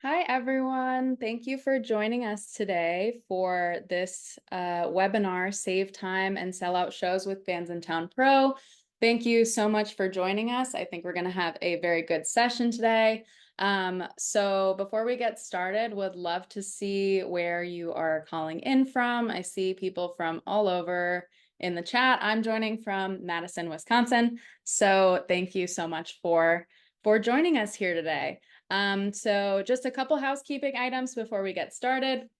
Hi, everyone. Thank you for joining us today for this webinar, Save Time and Sell Out Shows with Bandsintown Pro. Thank you so much for joining us. I think we're going to have a very good session today. So before we get started, would love to see where you are calling in from. I see people from all over in the chat. I'm joining from Madison, Wisconsin. So thank you so much for joining us here today. So just a couple housekeeping items before we get started.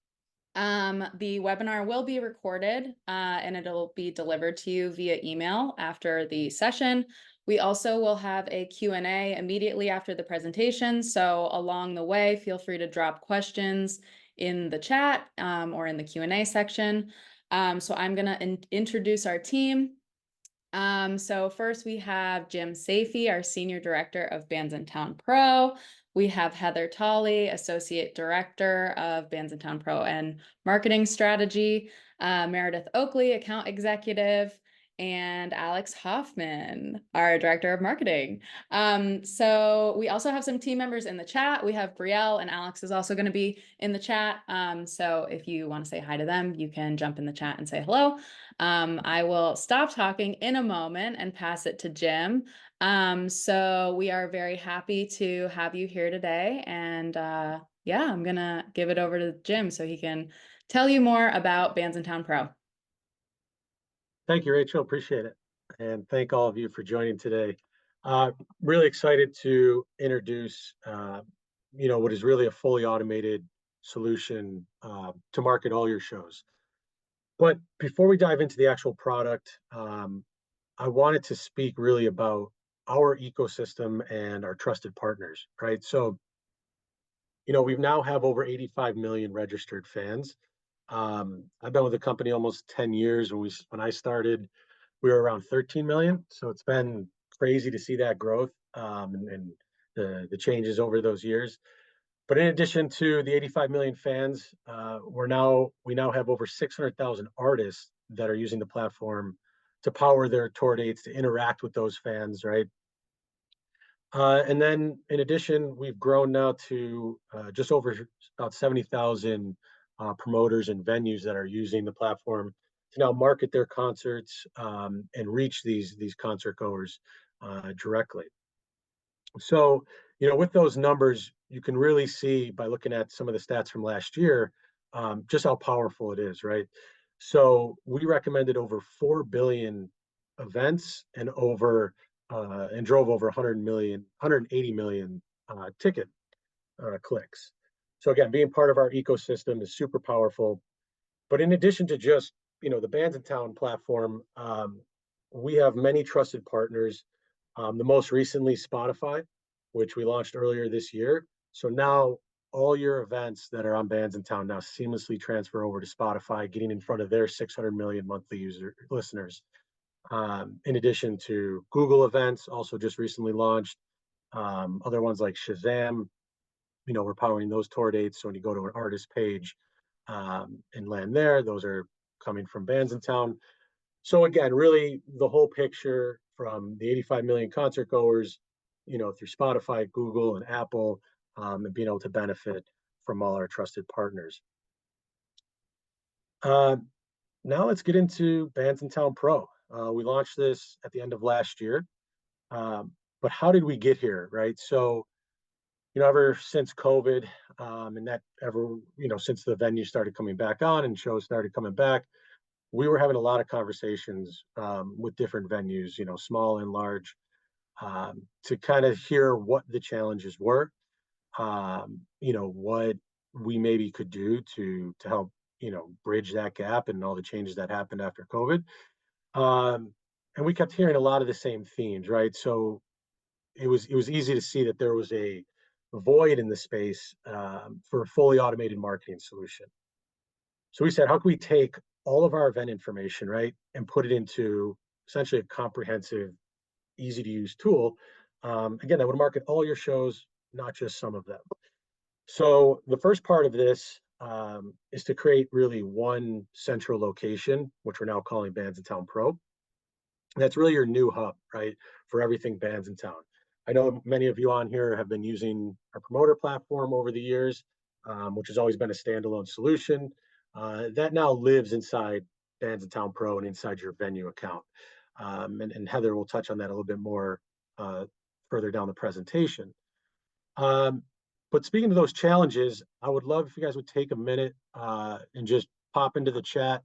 The webinar will be recorded and it'll be delivered to you via email after the session. We also will have a Q&A immediately after the presentation. So along the way, feel free to drop questions in the chat or in the Q&A section. So I'm going to introduce our team. So first we have Jim Safey, our Senior Director of Bandsintown Pro. We have Heather Tolley, Associate Director of Bandsintown Pro and Marketing Strategy, Meredith Oakley, Account Executive, and Alex Hoffman, our Director of Marketing. So we also have some team members in the chat. We have Brielle and Alex is also going to be in the chat. So if you want to say hi to them, you can jump in the chat and say hello. I will stop talking in a moment and pass it to Jim. So we are very happy to have you here today. And yeah, I'm going to give it over to Jim so he can tell you more about Bandsintown Pro. Thank you, Rachel. Appreciate it. And thank all of you for joining today. Really excited to introduce, what is really a fully automated solution to market all your shows. But before we dive into the actual product, I wanted to speak really about our ecosystem and our trusted partners, right? So, we now have over 85 million registered fans. I've been with the company almost 10 years. When I started, we were around 13 million. So it's been crazy to see that growth and the changes over those years. But in addition to the 85 million fans, we now have over 600,000 artists that are using the platform to power their tour dates, to interact with those fans, right? And then in addition, we've grown now to just over about 70,000 promoters and venues that are using the platform to now market their concerts and reach these concert goers directly. So, with those numbers, you can really see by looking at some of the stats from last year just how powerful it is, right? So we recommended over 4 billion events and drove over 180 million ticket clicks. So again, being part of our ecosystem is super powerful. But in addition to just the Bandsintown platform, we have many trusted partners. The most recently Spotify, which we launched earlier this year. So now all your events that are on Bandsintown now seamlessly transfer over to Spotify, getting in front of their 600 million monthly listeners. In addition to Google events, also just recently launched. Other ones like Shazam, we're powering those tour dates. So when you go to an artist page and land there, those are coming from Bandsintown. So again, really the whole picture from the 85 million concert goers, through Spotify, Google, and Apple, and being able to benefit from all our trusted partners. Now let's get into Bandsintown Pro. We launched this at the end of last year. But how did we get here, right? So, ever since COVID, since the venue started coming back on and shows started coming back, we were having a lot of conversations with different venues, small and large, to kind of hear what the challenges were, what we maybe could do to help, bridge that gap and all the changes that happened after COVID. And we kept hearing a lot of the same themes, right? So it was easy to see that there was a void in the space for a fully automated marketing solution. So we said, how can we take all of our event information, right, and put it into essentially a comprehensive, easy to use tool, again, that would market all your shows, not just some of them. So the first part of this is to create really one central location, which we're now calling Bandsintown Pro. That's really your new hub, right, for everything Bandsintown. I know many of you on here have been using our promoter platform over the years, which has always been a standalone solution. That now lives inside Bandsintown Pro and inside your venue account. And Heather will touch on that a little bit more uh, further down the presentation. Um, but speaking of those challenges, I would love if you guys would take a minute and just pop into the chat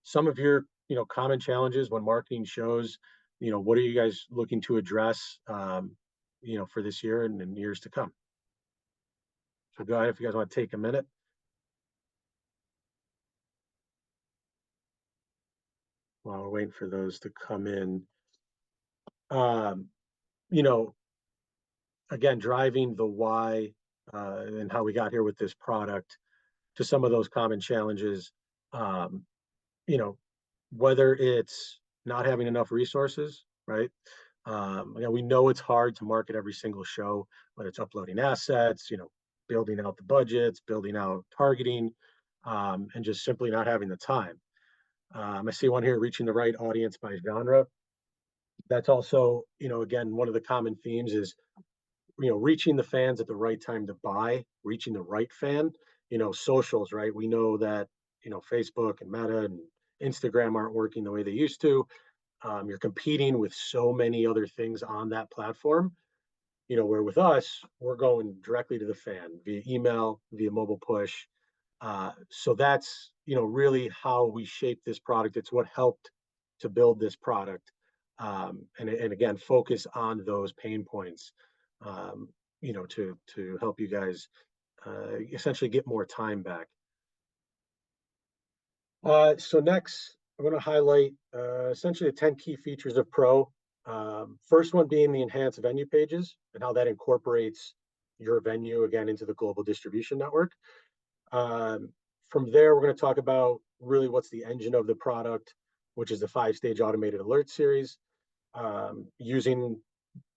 some of your common challenges when marketing shows. What are you guys looking to address for this year and years to come? So go ahead if you guys want to take a minute. While we're waiting for those to come in. um, you know Again, driving the why and how we got here with this product to some of those common challenges. um, you know whether it's not having enough resources, right? We know it's hard to market every single show, whether it's uploading assets, building out the budgets, building out targeting, and just simply not having the time. I see one here, reaching the right audience by genre. That's also, again, one of the common themes is, reaching the fans at the right time to buy, reaching the right fan. Socials, right? We know that, Facebook and Meta and Instagram aren't working the way they used to. You're competing with so many other things on that platform. Where with us, we're going directly to the fan via email, via mobile push. So that's really how we shaped this product. It's what helped to build this product, and again, focus on those pain points. To help you guys essentially get more time back. So next, I'm going to highlight essentially the 10 key features of Pro. First one being the enhanced venue pages and how that incorporates your venue again into the global distribution network. Um, from there, we're going to talk about really what's the engine of the product, which is the 5-stage automated alert series. Using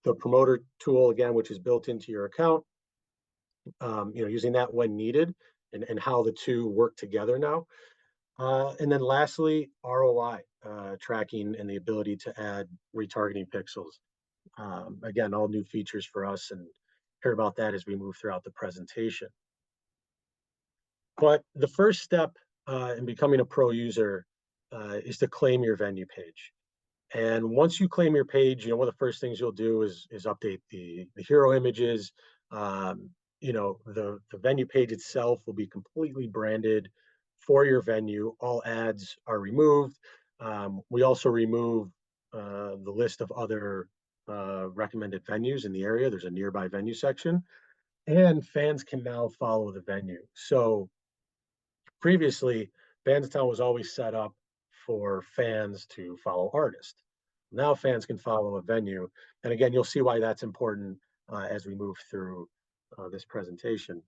the promoter tool again, which is built into your account. Using that when needed, and how the two work together now. And then lastly, ROI tracking and the ability to add retargeting pixels. Again, all new features for us, and hear about that as we move throughout the presentation. But the first step in becoming a pro user is to claim your venue page. And once you claim your page, one of the first things you'll do is update the hero images. The venue page itself will be completely branded for your venue. All ads are removed. We also remove the list of other recommended venues in the area. There's a nearby venue section, and fans can now follow the venue. So previously, Bandsintown was always set up for fans to follow artists. Now fans can follow a venue. And again, you'll see why that's important as we move through this presentation.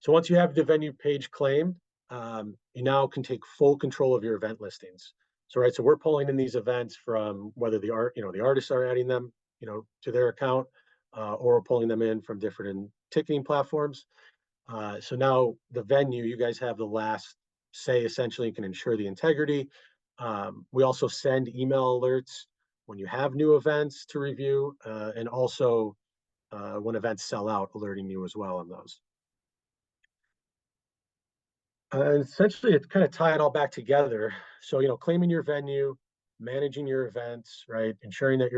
So once you have the venue page claimed, you now can take full control of your event listings. So we're pulling in these events from whether the artists are adding them, to their account, or we're pulling them in from different ticketing platforms. So now the venue, you guys have the last say. Essentially, you can ensure the integrity. We also send email alerts when you have new events to review, and also when events sell out, alerting you as well on those. Essentially, it's kind of tie it all back together. So, claiming your venue, managing your events, right? Ensuring that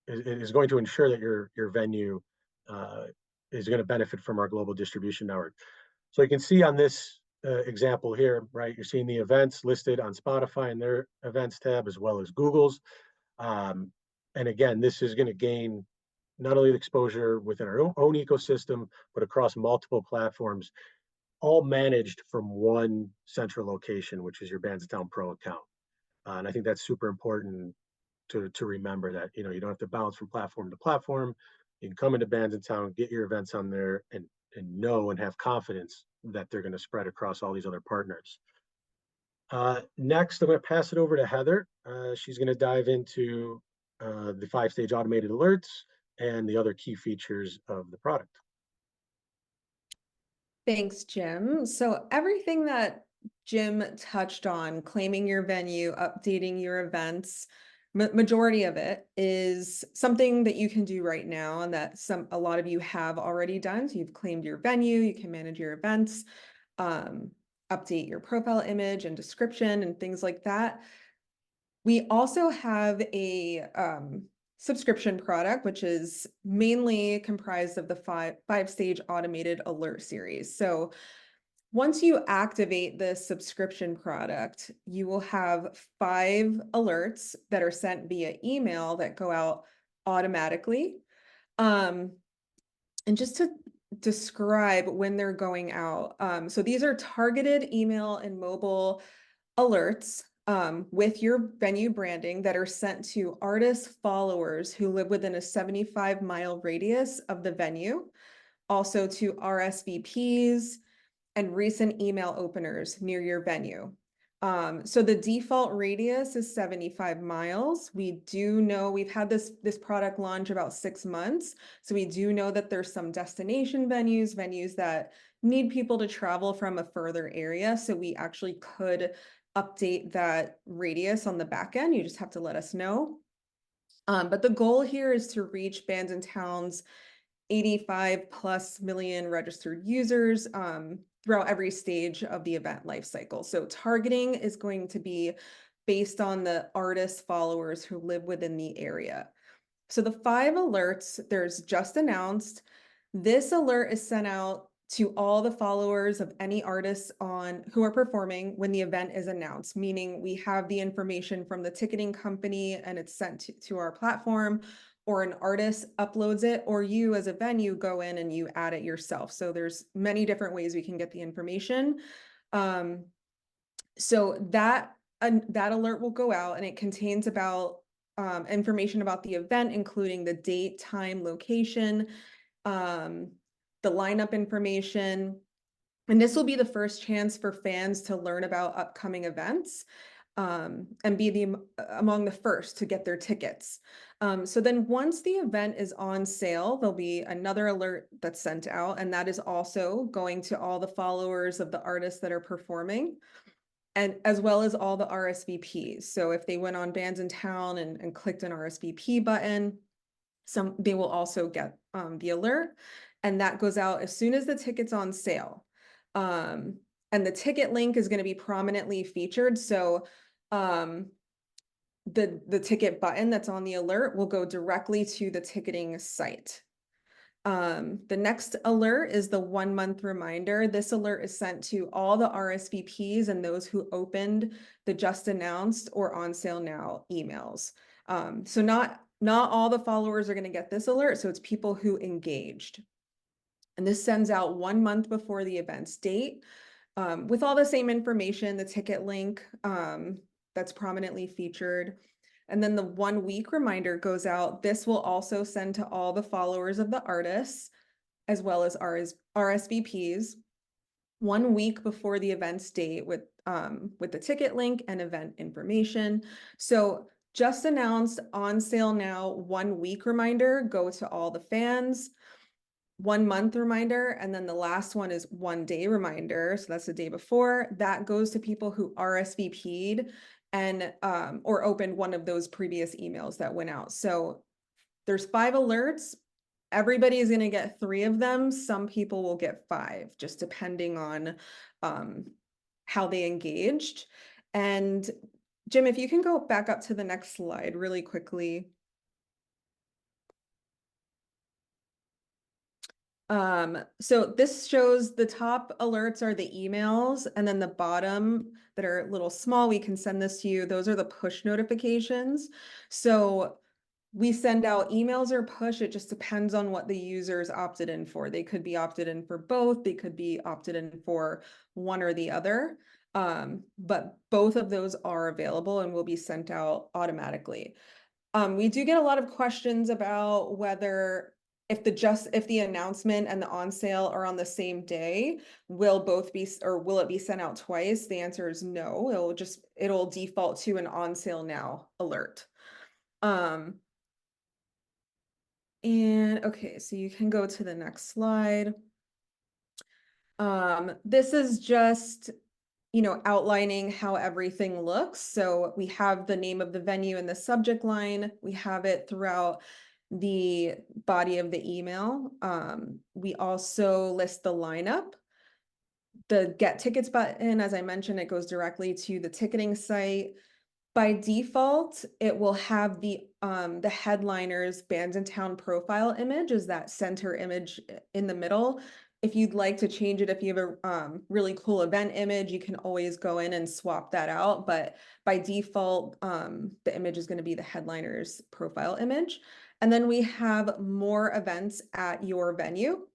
is going to ensure that your venue is going to benefit from our global distribution network. So you can see on this example here, right? You're seeing the events listed on Spotify in their events tab, as well as Google's. And again, this is going to gain not only the exposure within our own ecosystem, but across multiple platforms, all managed from one central location, which is your Bandsintown Pro account. And I think that's super important to remember, that you don't have to bounce from platform to platform. You can come into Bandsintown, get your events on there, and know and have confidence that they're going to spread across all these other partners. Next, I'm going to pass it over to Heather. She's going to dive into the 5-stage automated alerts and the other key features of the product. Thanks, Jim. So everything that Jim touched on, claiming your venue, updating your events, majority of it is something that you can do right now and that a lot of you have already done. So you've claimed your venue, you can manage your events, update your profile image and description and things like that. We also have a subscription product, which is mainly comprised of the five-stage automated alert series. So once you activate the subscription product, you will have 5 alerts that are sent via email that go out automatically. And just to describe when they're going out, so these are targeted email and mobile alerts with your venue branding that are sent to artist followers who live within a 75-mile radius of the venue, also to RSVPs and recent email openers near your venue. So the default radius is 75 miles. We do know we've had this product launch about 6 months. So we do know that there's some destination venues that need people to travel from a further area. So we actually could update that radius on the back end. You just have to let us know. But the goal here is to reach Bandsintown's 85+ million registered users throughout every stage of the event life cycle. So targeting is going to be based on the artist followers who live within the area. So the 5 alerts, there's just announced. This alert is sent out to all the followers of any artists who are performing when the event is announced, meaning we have the information from the ticketing company and it's sent to our platform, or an artist uploads it, or you as a venue go in and you add it yourself. So there's many different ways we can get the information. So that alert will go out and it contains about information about the event, including the date, time, location, the lineup information. And this will be the first chance for fans to learn about upcoming events and be among the first to get their tickets. So then once the event is on sale, there'll be another alert that's sent out, and that is also going to all the followers of the artists that are performing, and as well as all the RSVPs. So if they went on Bandsintown and clicked an RSVP button, they will also get the alert, and that goes out as soon as the ticket's on sale. And the ticket link is going to be prominently featured. So the ticket button that's on the alert will go directly to the ticketing site. The next alert is the 1-month reminder. This alert is sent to all the RSVPs and those who opened the just announced or on sale now emails. So not all the followers are going to get this alert. So it's people who engaged. And this sends out 1 month before the event's date with all the same information, the ticket link that's prominently featured. And then the 1 week reminder goes out. This will also send to all the followers of the artists, as well as RSVPs, 1 week before the event's date with the ticket link and event information. So just announced, on sale now, 1 week reminder go to all the fans, 1 month reminder, and then the last one is 1 day reminder. So that's the day before. That goes to people who RSVP'd and or opened one of those previous emails that went out. So there's 5 alerts. Everybody is going to get 3 of them. Some people will get 5, just depending on how they engaged. And Jim, if you can go back up to the next slide really quickly. So this shows the top alerts are the emails, and then the bottom that are a little small, we can send this to you. Those are the push notifications. So we send out emails or push. It just depends on what the users opted in for. They could be opted in for both. They could be opted in for one or the other. But both of those are available and will be sent out automatically. We do get a lot of questions about whether if the announcement and the on sale are on the same day, will it be sent out twice? The answer is no. It'll default to an on sale now alert. And okay, so you can go to the next slide. This is just outlining how everything looks. So we have the name of the venue in the subject line. We have it throughout the body of the email. We also list the lineup. The Get Tickets button, as I mentioned, it goes directly to the ticketing site. By default, it will have the headliner's Bandsintown profile image is that center image in the middle. If you'd like to change it, if you have a really cool event image, you can always go in and swap that out. But by default, the image is going to be the headliner's profile image. And then we have more events at your venue.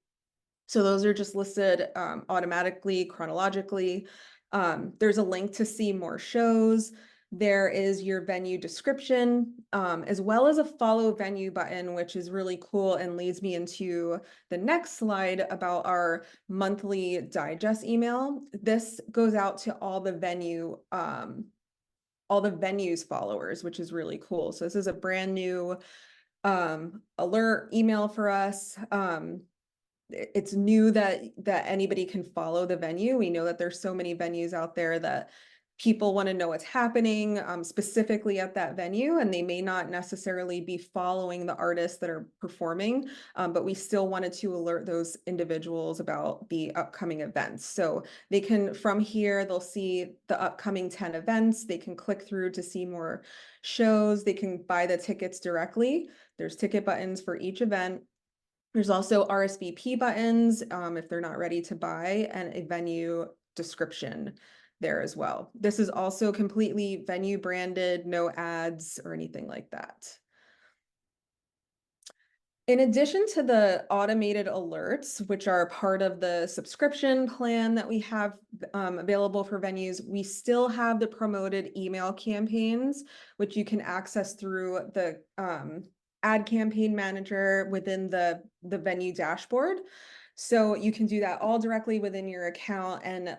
So those are just listed automatically, chronologically. There's a link to see more shows. There is your venue description, as well as a follow venue button, which is really cool and leads me into the next slide about our monthly digest email. This goes out to all the venues followers, which is really cool. So this is a brand new alert email for us. It's new that anybody can follow the venue. We know that there's so many venues out there that people want to know what's happening specifically at that venue, and they may not necessarily be following the artists that are performing, but we still wanted to alert those individuals about the upcoming events. So they can, from here, they'll see the upcoming 10 events. They can click through to see more shows. They can buy the tickets directly. There's ticket buttons for each event. There's also RSVP buttons if they're not ready to buy, and a venue description there as well. This is also completely venue branded, no ads or anything like that. In addition to the automated alerts, which are part of the subscription plan that we have available for venues, we still have the promoted email campaigns, which you can access through the ad campaign manager within the venue dashboard. So you can do that all directly within your account. And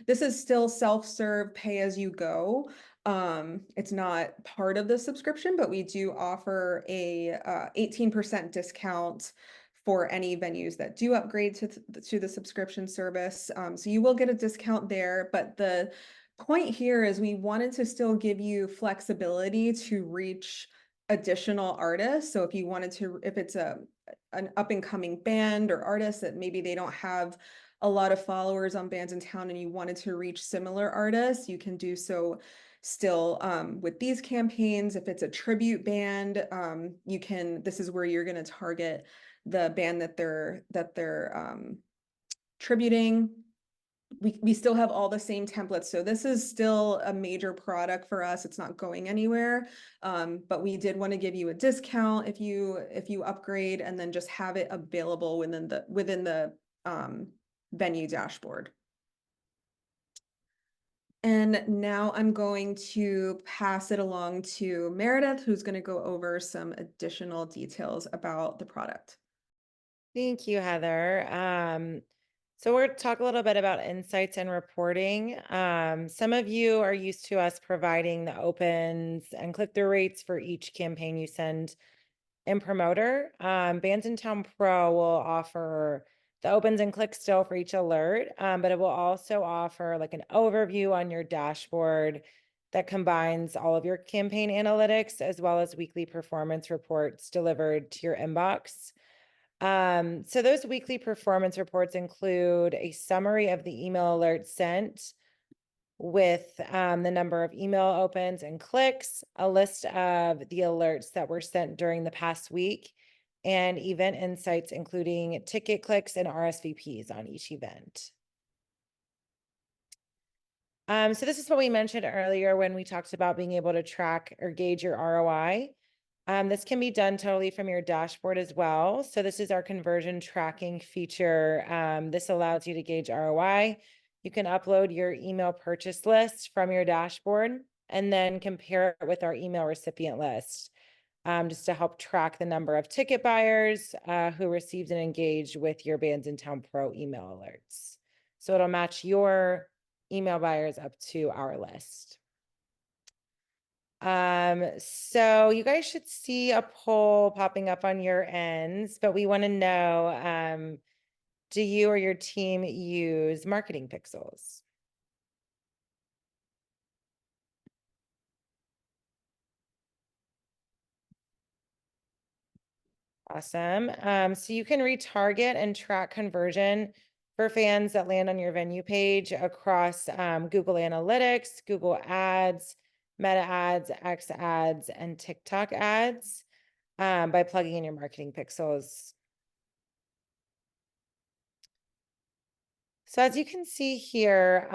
this is still self-serve, pay as you go. It's not part of the subscription, but we do offer a 18% discount for any venues that do upgrade to the subscription service. So you will get a discount there, but the point here is we wanted to still give you flexibility to reach additional artists. So if you wanted to, if it's an up and coming band or artist that maybe they don't have a lot of followers on Bandsintown and you wanted to reach similar artists, you can do so still with these campaigns. If it's a tribute band, this is where you're going to target the band that they're tributing. We still have all the same templates. So this is still a major product for us. It's not going anywhere. But we did want to give you a discount if you upgrade, and then just have it available within the venue dashboard. And now I'm going to pass it along to Meredith, who's going to go over some additional details about the product. Thank you, Heather. So we're going to talk a little bit about insights and reporting. Some of you are used to us providing the opens and click-through rates for each campaign you send in Promoter. Bandsintown Pro will offer the opens and clicks still for each alert, but it will also offer like an overview on your dashboard that combines all of your campaign analytics as well as weekly performance reports delivered to your inbox. So those weekly performance reports include a summary of the email alerts sent with the number of email opens and clicks, a list of the alerts that were sent during the past week, and event insights, including ticket clicks and RSVPs on each event. So this is what we mentioned earlier when we talked about being able to track or gauge your ROI. This can be done totally from your dashboard as well. So this is our conversion tracking feature. This allows you to gauge ROI. You can upload your email purchase list from your dashboard and then compare it with our email recipient list, just to help track the number of ticket buyers who received and engaged with your Bandsintown Pro email alerts. So it'll match your email buyers up to our list. So you guys should see a poll popping up on your ends, but we want to know, do you or your team use marketing pixels? Awesome. So you can retarget and track conversion for fans that land on your venue page across Google Analytics, Google Ads, Meta Ads, X Ads, and TikTok ads by plugging in your marketing pixels. So as you can see here,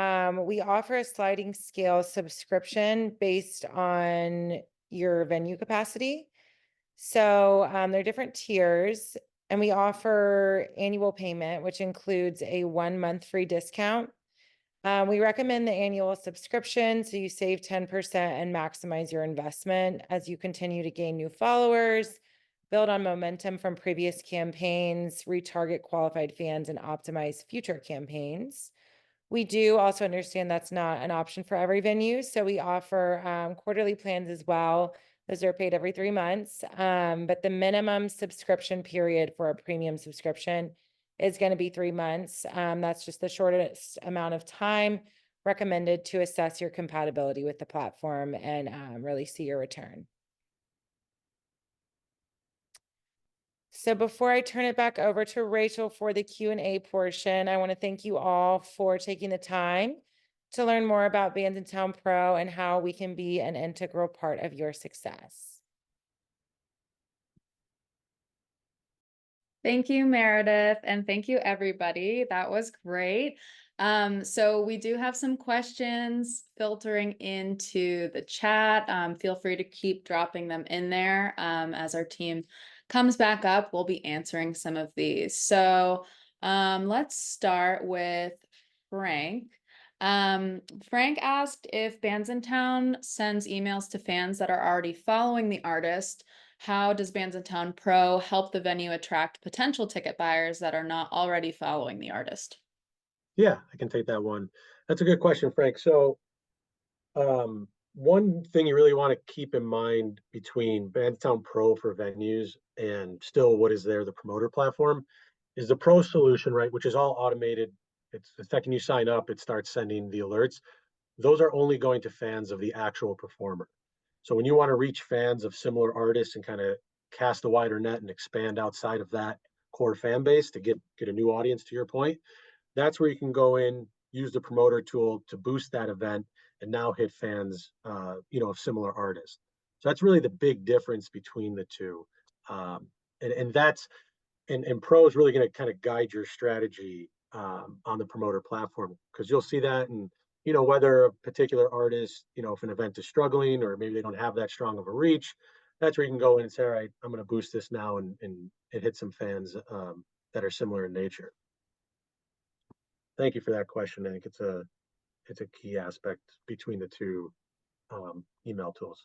we offer a sliding scale subscription based on your venue capacity. So there are different tiers, and we offer annual payment, which includes a 1 month free discount. We recommend the annual subscription so you save 10% and maximize your investment as you continue to gain new followers, build on momentum from previous campaigns, retarget qualified fans, and optimize future campaigns. We do also understand that's not an option for every venue, so we offer quarterly plans as well. Those are paid every 3 months, but the minimum subscription period for a premium subscription is going to be 3 months. That's just the shortest amount of time recommended to assess your compatibility with the platform and really see your return. So before I turn it back over to Rachel for the Q&A portion, I want to thank you all for taking the time to learn more about Bandsintown Pro and how we can be an integral part of your success. Thank you, Meredith, and thank you, everybody. That was great. So we do have some questions filtering into the chat. Feel free to keep dropping them in there. As our team comes back up, we'll be answering some of these. So let's start with Frank. Frank asked if Bandsintown sends emails to fans that are already following the artist. How does Bandsintown Pro help the venue attract potential ticket buyers that are not already following the artist? Yeah, I can take that one. That's a good question, Frank. So one thing you really want to keep in mind between Bandsintown Pro for venues and still what is there, the promoter platform, is the Pro solution, right? Which is all automated. It's the second you sign up, it starts sending the alerts. Those are only going to fans of the actual performer. So when you want to reach fans of similar artists and kind of cast a wider net and expand outside of that core fan base to get a new audience, to your point, that's where you can go in, use the promoter tool to boost that event and now hit fans, of similar artists. So that's really the big difference between the two. And Pro is really going to kind of guide your strategy on the promoter platform, because you'll see that, and whether a particular artist, if an event is struggling or maybe they don't have that strong of a reach, that's where you can go in and say, all right, I'm going to boost this now and hit some fans that are similar in nature. Thank you for that question. I think it's a key aspect between the two email tools.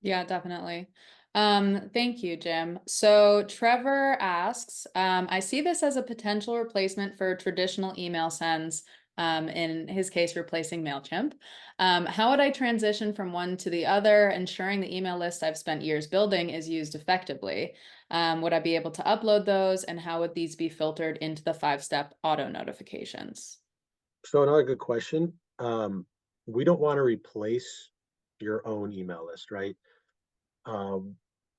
Yeah, definitely. Thank you, Jim. So Trevor asks, I see this as a potential replacement for traditional email sends, in his case, replacing MailChimp. How would I transition from one to the other, ensuring the email list I've spent years building is used effectively? Would I be able to upload those, and how would these be filtered into the 5-step auto notifications? So another good question. We don't want to replace your own email list, right?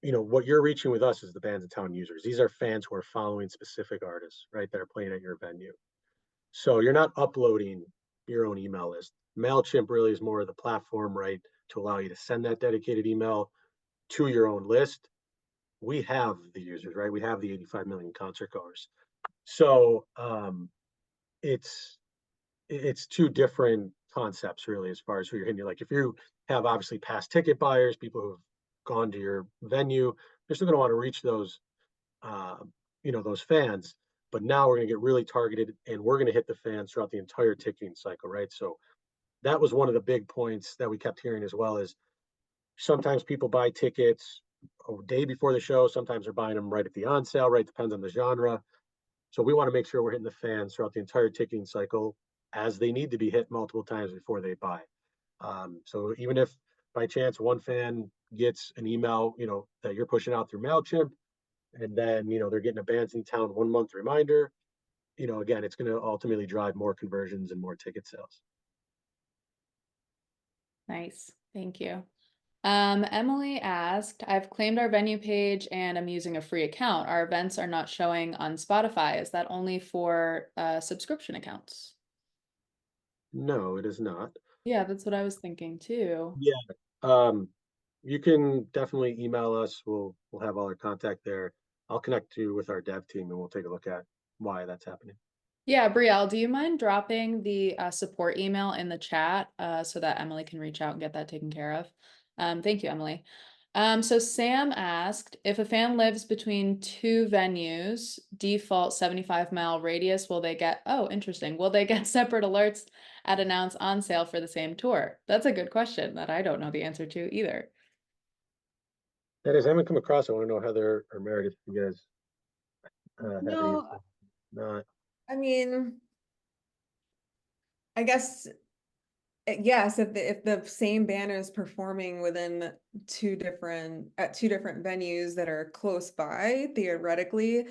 What you're reaching with us is the Bandsintown users. These are fans who are following specific artists, right, that are playing at your venue. So you're not uploading your own email list. MailChimp really is more of the platform, right, to allow you to send that dedicated email to your own list. We have the users, right? We have the 85 million concert goers. So it's two different concepts, really, as far as who you're hitting. Like if you have obviously past ticket buyers, people who've gone to your venue, they're still going to want to reach those, those fans. But now we're going to get really targeted, and we're going to hit the fans throughout the entire ticketing cycle, right? So that was one of the big points that we kept hearing as well, is sometimes people buy tickets a day before the show. Sometimes they're buying them right at the on sale, right? Depends on the genre. So we want to make sure we're hitting the fans throughout the entire ticketing cycle, as they need to be hit multiple times before they buy. So even if by chance one fan gets an email, that you're pushing out through MailChimp, and then, they're getting a Bandsintown 1 month reminder, again, it's going to ultimately drive more conversions and more ticket sales. Nice. Thank you. Emily asked, I've claimed our venue page and I'm using a free account. Our events are not showing on Spotify. Is that only for subscription accounts? No, it is not. Yeah, that's what I was thinking too. Yeah. Um, you can definitely email us. We'll have all our contact there. I'll connect you with our dev team and we'll take a look at why that's happening. Yeah, Brielle, do you mind dropping the support email in the chat so that Emily can reach out and get that taken care of? Thank you, Emily. So Sam asked, if a fan lives between two venues, default 75-mile radius, will they get, oh, interesting. Will they get separate alerts at announce on sale for the same tour? That's a good question that I don't know the answer to either. That is, I haven't come across it. I want to know Heather or Meredith if you guys have any No, info. Not. I mean, I guess yes, if the same band is performing within two different venues that are close by, theoretically,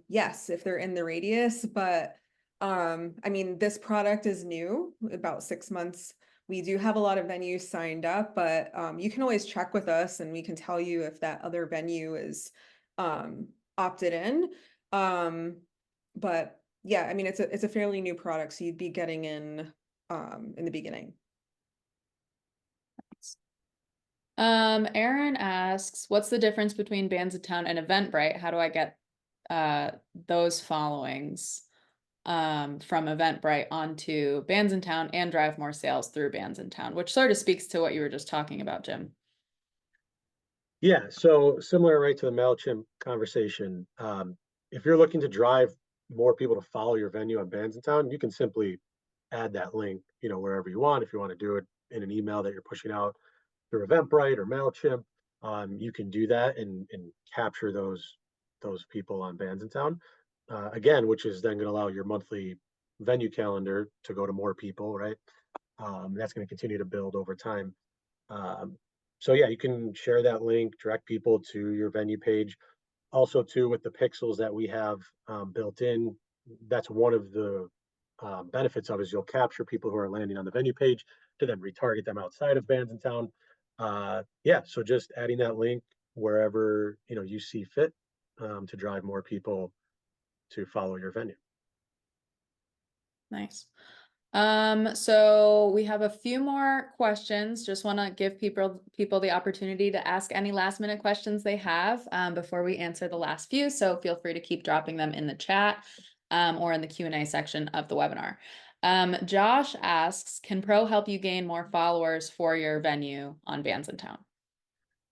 yes, if they're in the radius, but I mean, this product is new, about 6 months. We do have a lot of venues signed up, but you can always check with us and we can tell you if that other venue is opted in. But yeah, I mean, it's a fairly new product, so you'd be getting in the beginning. Aaron asks, what's the difference between Bandsintown and Eventbrite? How do I get those followings from Eventbrite onto Bandsintown and drive more sales through Bandsintown, which sort of speaks to what you were just talking about, Jim. Yeah, so similar right to the MailChimp conversation. If you're looking to drive more people to follow your venue on Bandsintown, you can simply add that link, wherever you want. If you want to do it in an email that you're pushing out through Eventbrite or MailChimp, you can do that and capture those people on Bandsintown. Again, which is then going to allow your monthly venue calendar to go to more people, right? That's going to continue to build over time. Um, so yeah, you can share that link, direct people to your venue page. Also, too, with the pixels that we have built in, that's one of the benefits of is you'll capture people who are landing on the venue page to then retarget them outside of Bandsintown. Yeah, so just adding that link wherever you see fit to drive more people to follow your venue. Nice. So we have a few more questions. Just want to give people the opportunity to ask any last minute questions they have before we answer the last few. So feel free to keep dropping them in the chat or in the Q&A section of the webinar. Josh asks, can Pro help you gain more followers for your venue on Bandsintown?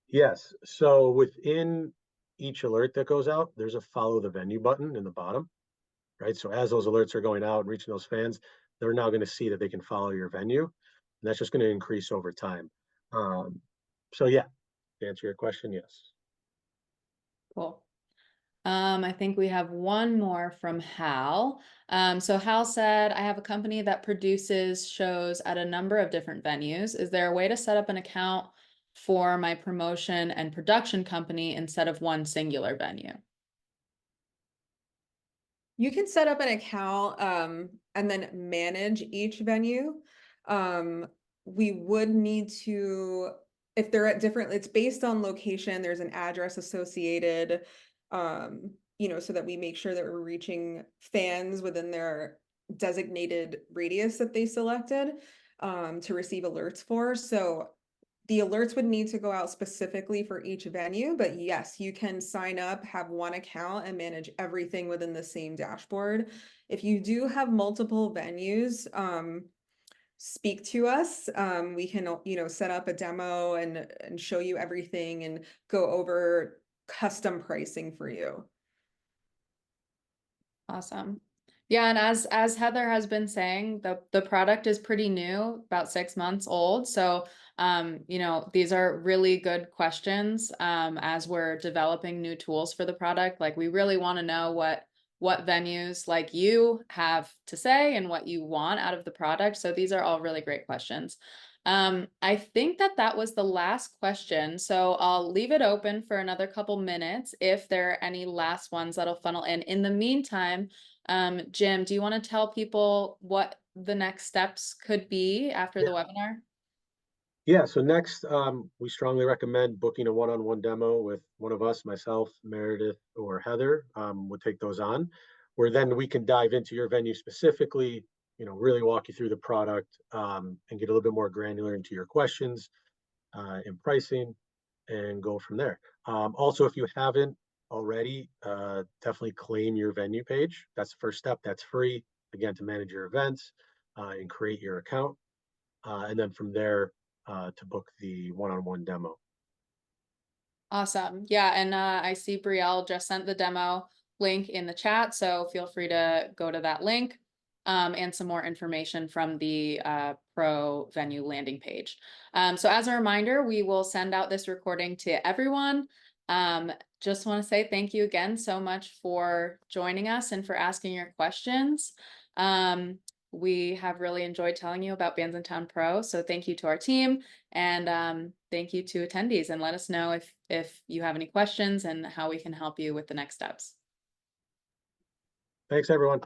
Yes. So within each alert that goes out, there's a follow the venue button in the bottom, right? So as those alerts are going out and reaching those fans, they're now going to see that they can follow your venue. And that's just going to increase over time. So yeah, to answer your question, yes. Cool. I think we have one more from Hal. So Hal said, I have a company that produces shows at a number of different venues. Is there a way to set up an account for my promotion and production company instead of one singular venue? You can set up an account and then manage each venue. We would need to, if they're at different, it's based on location, there's an address associated, so that we make sure that we're reaching fans within their designated radius that they selected to receive alerts for. So the alerts would need to go out specifically for each venue, but yes, you can sign up, have one account and manage everything within the same dashboard. If you do have multiple venues, speak to us. We can, set up a demo and show you everything and go over custom pricing for you. Awesome. Yeah, and as Heather has been saying, the product is pretty new, about 6 months old. So these are really good questions as we're developing new tools for the product. Like we really want to know what venues like you have to say and what you want out of the product. So these are all really great questions. I think that was the last question. So I'll leave it open for another couple minutes if there are any last ones that'll funnel in. In the meantime, Jim, do you want to tell people what the next steps could be after the webinar? Yeah, so next, we strongly recommend booking a one-on-one demo with one of us, myself, Meredith, or Heather. We'll take those on, where then we can dive into your venue specifically, really walk you through the product, and get a little bit more granular into your questions, and pricing, and go from there. Also, if you haven't already, definitely claim your venue page. That's the first step. That's free, again, to manage your events, and create your account. And then from there, to book the one-on-one demo. Awesome. Yeah, and I see Brielle just sent the demo link in the chat, so feel free to go to that link, and some more information from the Pro venue landing page. So as a reminder, we will send out this recording to everyone. Just want to say thank you again so much for joining us and for asking your questions. We have really enjoyed telling you about Bandsintown Pro, so thank you to our team, and thank you to attendees, and let us know if you have any questions and how we can help you with the next steps. Thanks, everyone.